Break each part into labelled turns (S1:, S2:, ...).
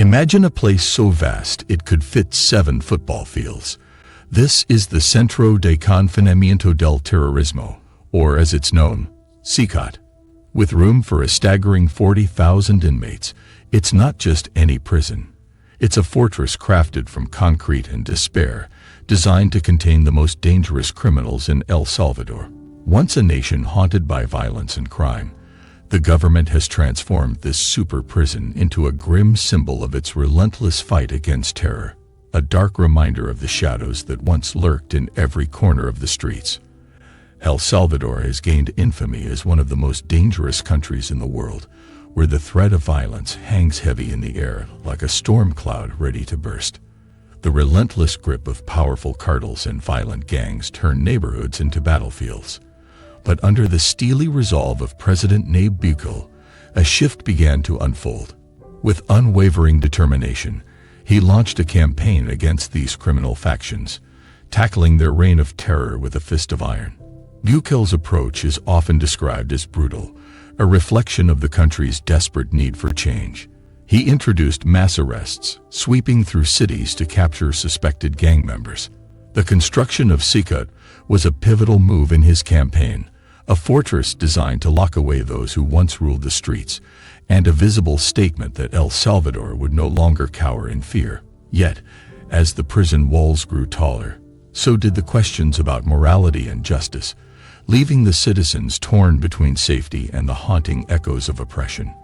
S1: Imagine a place so vast it could fit 7 football fields. This is the Centro de Confinamiento del Terrorismo, or as it's known, CCOT. With room for a staggering 40,000 inmates, it's not just any prison. It's a fortress crafted from concrete and despair, designed to contain the most dangerous criminals in El Salvador. Once a nation haunted by violence and crime, the government has transformed this super prison into a grim symbol of its relentless fight against terror, a dark reminder of the shadows that once lurked in every corner of the streets. El Salvador has gained infamy as one of the most dangerous countries in the world, where the threat of violence hangs heavy in the air like a storm cloud ready to burst. The relentless grip of powerful cartels and violent gangs turn neighborhoods into battlefields. But under the steely resolve of President Nayib Bukele, a shift began to unfold. With unwavering determination, he launched a campaign against these criminal factions, tackling their reign of terror with a fist of iron. Bukele's approach is often described as brutal, a reflection of the country's desperate need for change. He introduced mass arrests, sweeping through cities to capture suspected gang members. The construction of CCOT was a pivotal move in his campaign, a fortress designed to lock away those who once ruled the streets, and a visible statement that El Salvador would no longer cower in fear. Yet, as the prison walls grew taller, so did the questions about morality and justice, leaving the citizens torn between safety and the haunting echoes of oppression.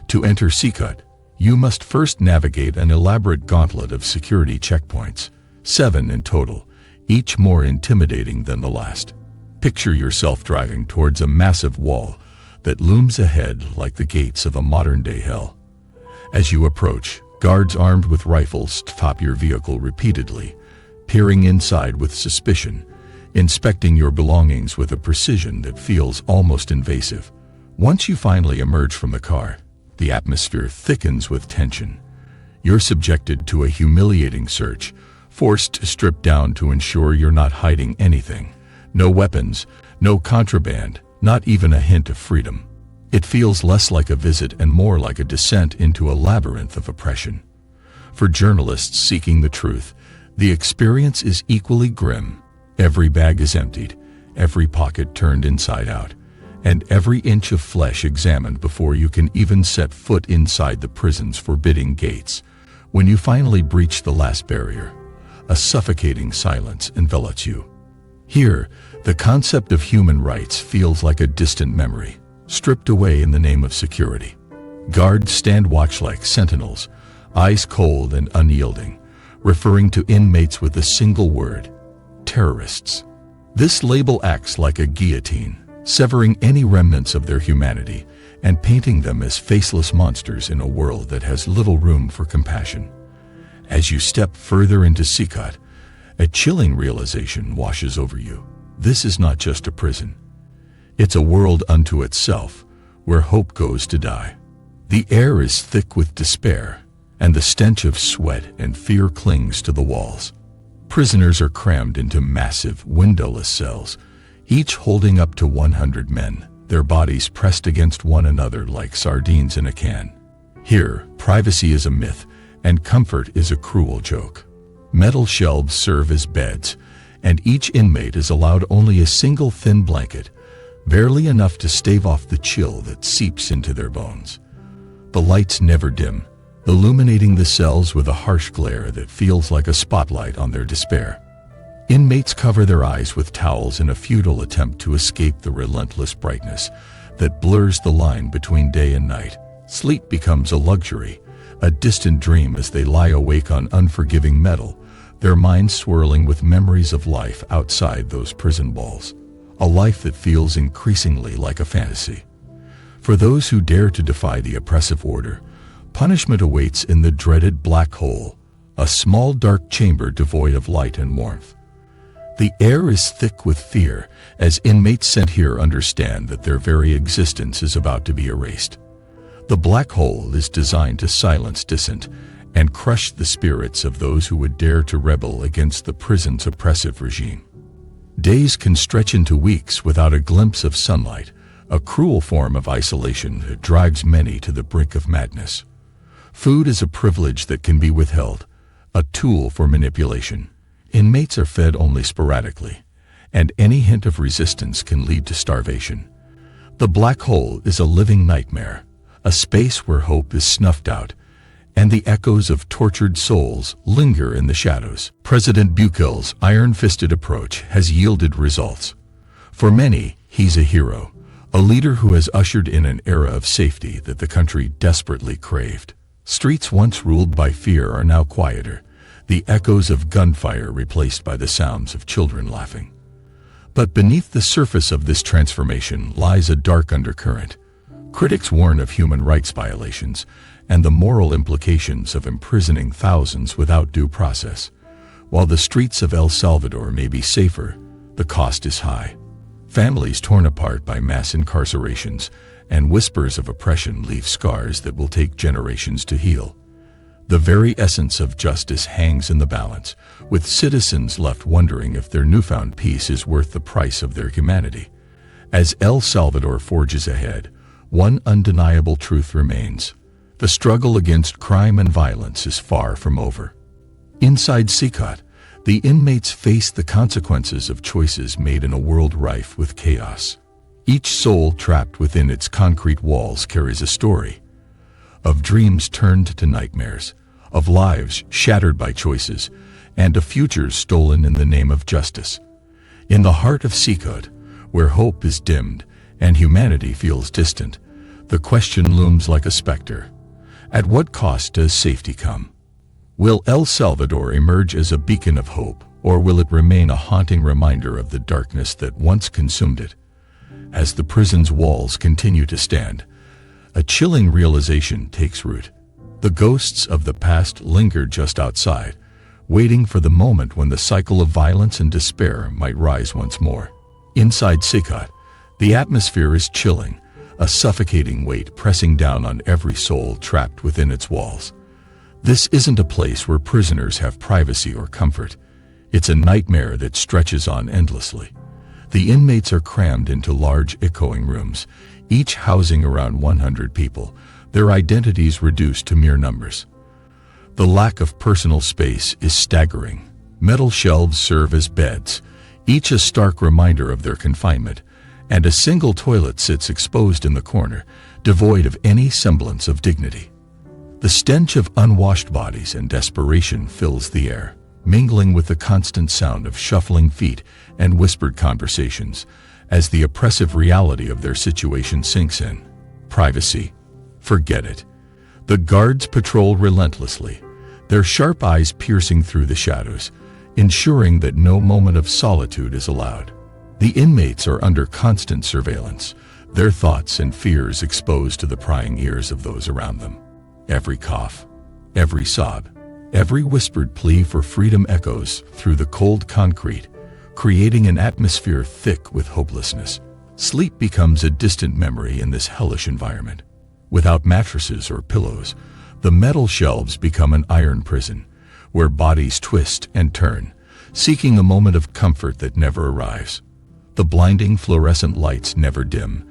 S1: To enter CCOT, you must first navigate an elaborate gauntlet of security checkpoints, 7 in total, each more intimidating than the last. Picture yourself driving towards a massive wall that looms ahead like the gates of a modern-day hell. As you approach, guards armed with rifles stop your vehicle repeatedly, peering inside with suspicion, inspecting your belongings with a precision that feels almost invasive. Once you finally emerge from the car, the atmosphere thickens with tension. You're subjected to a humiliating search, forced to strip down to ensure you're not hiding anything. No weapons, no contraband, not even a hint of freedom. It feels less like a visit and more like a descent into a labyrinth of oppression. For journalists seeking the truth, the experience is equally grim. Every bag is emptied, every pocket turned inside out, and every inch of flesh examined before you can even set foot inside the prison's forbidding gates. When you finally breach the last barrier, a suffocating silence envelops you. Here, the concept of human rights feels like a distant memory, stripped away in the name of security. Guards stand watch like sentinels, eyes cold and unyielding, referring to inmates with a single word: terrorists. This label acts like a guillotine, severing any remnants of their humanity and painting them as faceless monsters in a world that has little room for compassion. As you step further into CCOT, a chilling realization washes over you. This is not just a prison. It's a world unto itself, where hope goes to die. The air is thick with despair, and the stench of sweat and fear clings to the walls. Prisoners are crammed into massive, windowless cells, each holding up to 100 men, their bodies pressed against one another like sardines in a can. Here, privacy is a myth, and comfort is a cruel joke. Metal shelves serve as beds, and each inmate is allowed only a single thin blanket, barely enough to stave off the chill that seeps into their bones. The lights never dim, illuminating the cells with a harsh glare that feels like a spotlight on their despair. Inmates cover their eyes with towels in a futile attempt to escape the relentless brightness that blurs the line between day and night. Sleep becomes a luxury, a distant dream as they lie awake on unforgiving metal, their minds swirling with memories of life outside those prison walls, a life that feels increasingly like a fantasy. For those who dare to defy the oppressive order, punishment awaits in the dreaded black hole, a small dark chamber devoid of light and warmth. The air is thick with fear as inmates sent here understand that their very existence is about to be erased. The black hole is designed to silence dissent and crush the spirits of those who would dare to rebel against the prison's oppressive regime. Days can stretch into weeks without a glimpse of sunlight, a cruel form of isolation that drives many to the brink of madness. Food is a privilege that can be withheld, a tool for manipulation. Inmates are fed only sporadically, and any hint of resistance can lead to starvation. The black hole is a living nightmare, a space where hope is snuffed out, and the echoes of tortured souls linger in the shadows. President Buchel's iron-fisted approach has yielded results. For many, he's a hero, a leader who has ushered in an era of safety that the country desperately craved. Streets once ruled by fear are now quieter, the echoes of gunfire replaced by the sounds of children laughing. But beneath the surface of this transformation lies a dark undercurrent. Critics warn of human rights violations and the moral implications of imprisoning thousands without due process. While the streets of El Salvador may be safer, the cost is high. Families torn apart by mass incarcerations and whispers of oppression leave scars that will take generations to heal. The very essence of justice hangs in the balance, with citizens left wondering if their newfound peace is worth the price of their humanity. As El Salvador forges ahead, one undeniable truth remains. The struggle against crime and violence is far from over. Inside Sikat, the inmates face the consequences of choices made in a world rife with chaos. Each soul trapped within its concrete walls carries a story of dreams turned to nightmares, of lives shattered by choices, and of futures stolen in the name of justice. In the heart of Sikat, where hope is dimmed and humanity feels distant, the question looms like a specter. At what cost does safety come? Will El Salvador emerge as a beacon of hope, or will it remain a haunting reminder of the darkness that once consumed it? As the prison's walls continue to stand, a chilling realization takes root. The ghosts of the past linger just outside, waiting for the moment when the cycle of violence and despair might rise once more. Inside Sikat, the atmosphere is chilling, a suffocating weight pressing down on every soul trapped within its walls. This isn't a place where prisoners have privacy or comfort. It's a nightmare that stretches on endlessly. The inmates are crammed into large, echoing rooms, each housing around 100 people, their identities reduced to mere numbers. The lack of personal space is staggering. Metal shelves serve as beds, each a stark reminder of their confinement, and a single toilet sits exposed in the corner, devoid of any semblance of dignity. The stench of unwashed bodies and desperation fills the air, mingling with the constant sound of shuffling feet and whispered conversations, as the oppressive reality of their situation sinks in. Privacy? Forget it. The guards patrol relentlessly, their sharp eyes piercing through the shadows, ensuring that no moment of solitude is allowed. The inmates are under constant surveillance, their thoughts and fears exposed to the prying ears of those around them. Every cough, every sob, every whispered plea for freedom echoes through the cold concrete, creating an atmosphere thick with hopelessness. Sleep becomes a distant memory in this hellish environment. Without mattresses or pillows, the metal shelves become an iron prison, where bodies twist and turn, seeking a moment of comfort that never arrives. The blinding fluorescent lights never dim,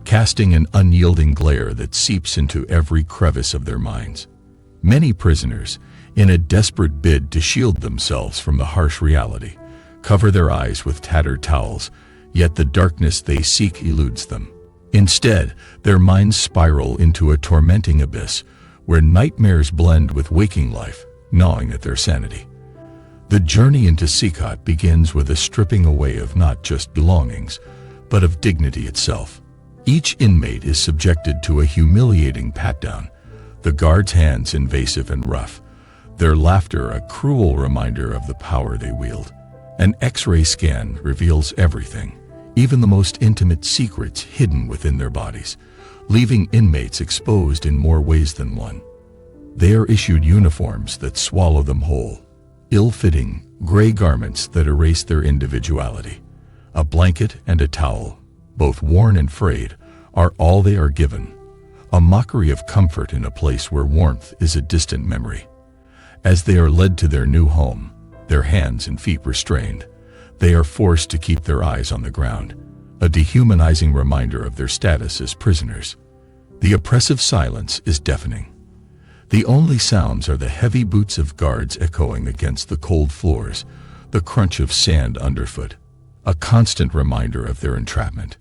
S1: casting an unyielding glare that seeps into every crevice of their minds. Many prisoners, in a desperate bid to shield themselves from the harsh reality, cover their eyes with tattered towels, yet the darkness they seek eludes them. Instead, their minds spiral into a tormenting abyss where nightmares blend with waking life, gnawing at their sanity. The journey into Sikat begins with a stripping away of not just belongings, but of dignity itself. Each inmate is subjected to a humiliating pat-down, the guards' hands invasive and rough, their laughter a cruel reminder of the power they wield. An X-ray scan reveals everything, even the most intimate secrets hidden within their bodies, leaving inmates exposed in more ways than one. They are issued uniforms that swallow them whole, ill-fitting, gray garments that erase their individuality. A blanket and a towel, both worn and frayed, are all they are given, a mockery of comfort in a place where warmth is a distant memory. As they are led to their new home, their hands and feet restrained, they are forced to keep their eyes on the ground, a dehumanizing reminder of their status as prisoners. The oppressive silence is deafening. The only sounds are the heavy boots of guards echoing against the cold floors, the crunch of sand underfoot, a constant reminder of their entrapment.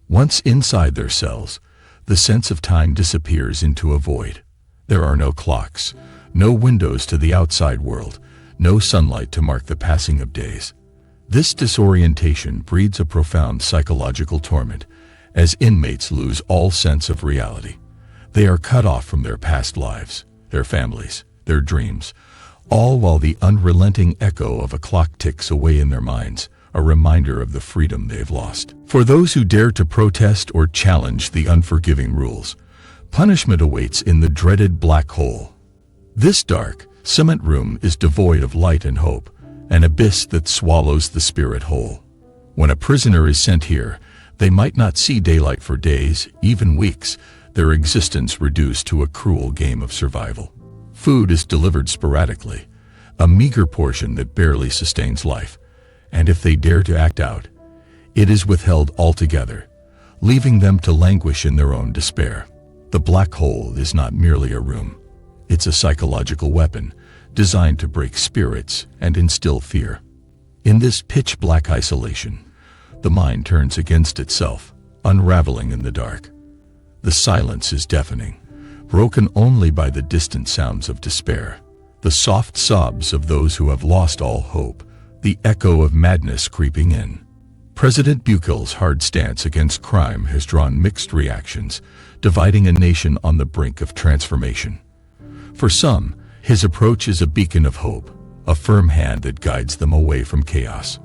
S1: Once inside their cells, the sense of time disappears into a void. There are no clocks, no windows to the outside world, no sunlight to mark the passing of days. This disorientation breeds a profound psychological torment, as inmates lose all sense of reality. They are cut off from their past lives, their families, their dreams, all while the unrelenting echo of a clock ticks away in their minds, a reminder of the freedom they've lost. For those who dare to protest or challenge the unforgiving rules, punishment awaits in the dreaded black hole. This dark, cement room is devoid of light and hope, an abyss that swallows the spirit whole. When a prisoner is sent here, they might not see daylight for days, even weeks, their existence reduced to a cruel game of survival. Food is delivered sporadically, a meager portion that barely sustains life, and if they dare to act out, it is withheld altogether, leaving them to languish in their own despair. The black hole is not merely a room. It's a psychological weapon, designed to break spirits and instill fear. In this pitch-black isolation, the mind turns against itself, unraveling in the dark. The silence is deafening, broken only by the distant sounds of despair, the soft sobs of those who have lost all hope, the echo of madness creeping in. President Buchel's hard stance against crime has drawn mixed reactions, dividing a nation on the brink of transformation. For some, his approach is a beacon of hope, a firm hand that guides them away from chaos.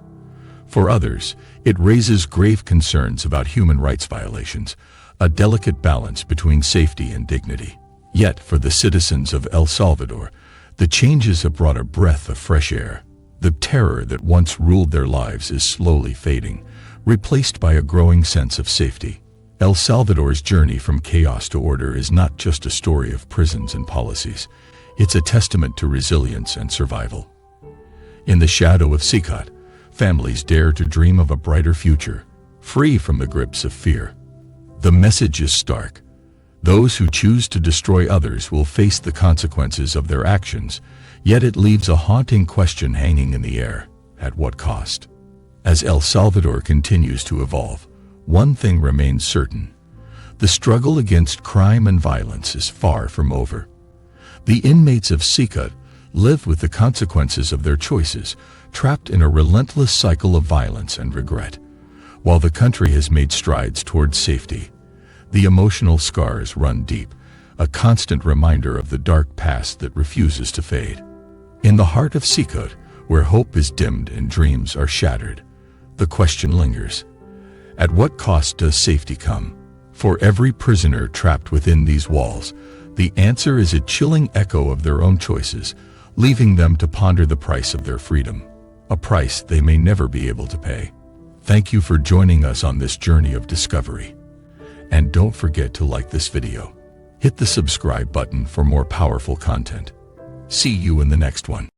S1: For others, it raises grave concerns about human rights violations, a delicate balance between safety and dignity. Yet, for the citizens of El Salvador, the changes have brought a breath of fresh air. The terror that once ruled their lives is slowly fading, replaced by a growing sense of safety. El Salvador's journey from chaos to order is not just a story of prisons and policies. It's a testament to resilience and survival. In the shadow of Sikat, families dare to dream of a brighter future, free from the grips of fear. The message is stark. Those who choose to destroy others will face the consequences of their actions, yet it leaves a haunting question hanging in the air: at what cost? As El Salvador continues to evolve, one thing remains certain: the struggle against crime and violence is far from over. The inmates of Sikat live with the consequences of their choices, trapped in a relentless cycle of violence and regret. While the country has made strides towards safety, the emotional scars run deep, a constant reminder of the dark past that refuses to fade. In the heart of Sikat, where hope is dimmed and dreams are shattered, the question lingers: at what cost does safety come? For every prisoner trapped within these walls, the answer is a chilling echo of their own choices, leaving them to ponder the price of their freedom, a price they may never be able to pay. Thank you for joining us on this journey of discovery. And don't forget to like this video. Hit the subscribe button for more powerful content. See you in the next one.